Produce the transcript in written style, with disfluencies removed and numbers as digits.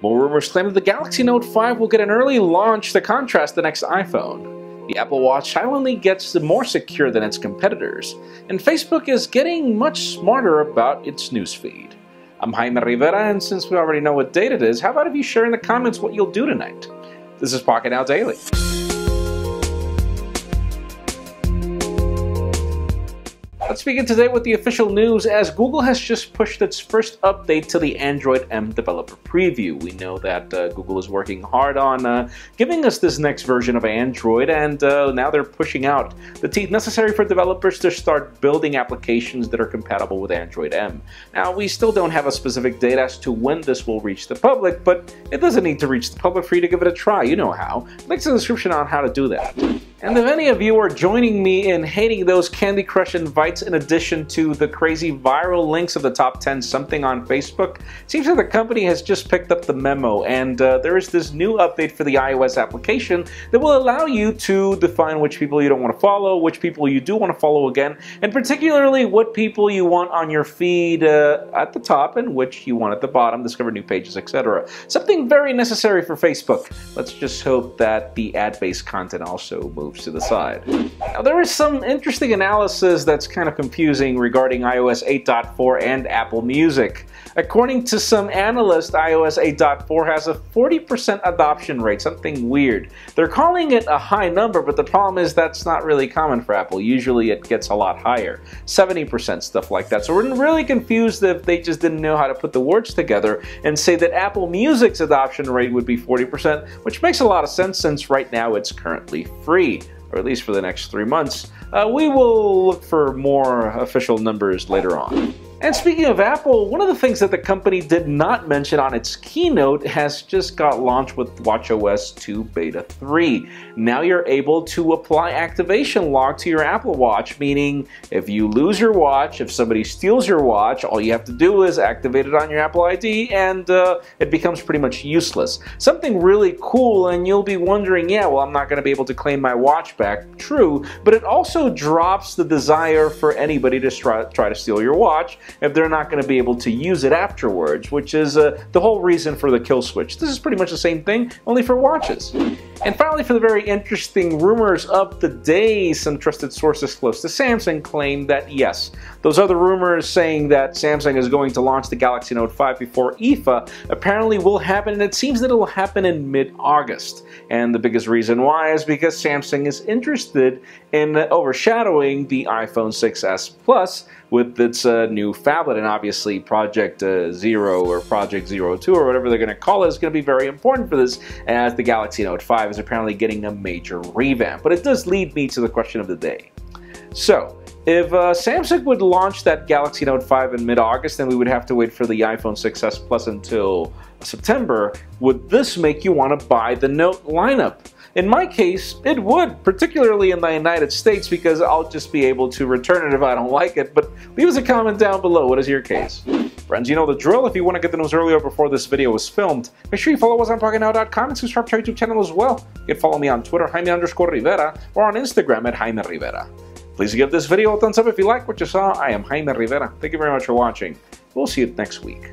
More rumors claim that the Galaxy Note 5 will get an early launch to contrast the next iPhone. The Apple Watch silently gets more secure than its competitors, and Facebook is getting much smarter about its newsfeed. I'm Jaime Rivera, and since we already know what date it is, how about if you share in the comments what you'll do tonight? This is Pocketnow Daily. Let's begin today with the official news, as Google has just pushed its first update to the Android M developer preview. We know that Google is working hard on giving us this next version of Android, and now they're pushing out the teeth necessary for developers to start building applications that are compatible with Android M. Now, we still don't have a specific date as to when this will reach the public, but it doesn't need to reach the public for you to give it a try. You know how. Links in the description on how to do that. And if any of you are joining me in hating those Candy Crush invites in addition to the crazy viral links of the top 10 something on Facebook, it seems that the company has just picked up the memo, and there is this new update for the iOS application that will allow you to define which people you don't want to follow, which people you do want to follow again, and particularly what people you want on your feed at the top and which you want at the bottom, discover new pages, etc. Something very necessary for Facebook. Let's just hope that the ad-based content also moves to the side. Now, there is some interesting analysis that's kind of confusing regarding iOS 8.4 and Apple Music. According to some analysts, iOS 8.4 has a 40% adoption rate, something weird. They're calling it a high number, but the problem is that's not really common for Apple. Usually it gets a lot higher, 70%, stuff like that. So we're really confused if they just didn't know how to put the words together and say that Apple Music's adoption rate would be 40%, which makes a lot of sense since right now it's currently free, or at least for the next 3 months. We will look for more official numbers later on. And speaking of Apple, one of the things that the company did not mention on its keynote has just got launched with WatchOS 2 Beta 3. Now you're able to apply activation lock to your Apple Watch, meaning if you lose your watch, if somebody steals your watch, all you have to do is activate it on your Apple ID and it becomes pretty much useless. Something really cool, and you'll be wondering, yeah, well, I'm not going to be able to claim my watch back. True, but it also drops the desire for anybody to try to steal your watch if they're not going to be able to use it afterwards, which is the whole reason for the kill switch. This is pretty much the same thing, only for watches. And finally, for the very interesting rumors of the day, some trusted sources close to Samsung claim that yes, those other rumors saying that Samsung is going to launch the Galaxy Note 5 before IFA apparently will happen, and it seems that it will happen in mid-August. And the biggest reason why is because Samsung is interested in overshadowing the iPhone 6s Plus with its new phablet, and obviously Project Zero or Project 02 or whatever they're going to call it is going to be very important for this, as the Galaxy Note 5 is apparently getting a major revamp. But it does lead me to the question of the day. So, if Samsung would launch that Galaxy Note 5 in mid-August, then we would have to wait for the iPhone 6s Plus until September. Would this make you want to buy the Note lineup? In my case, it would, particularly in the United States, because I'll just be able to return it if I don't like it. But leave us a comment down below. What is your case? Friends, you know the drill. If you want to get the news earlier before this video was filmed, make sure you follow us on Pocketnow.com and subscribe to our YouTube channel as well. You can follow me on Twitter, Jaime_Rivera, or on Instagram at Jaime Rivera. Please give this video a thumbs up if you like what you saw. I am Jaime Rivera. Thank you very much for watching. We'll see you next week.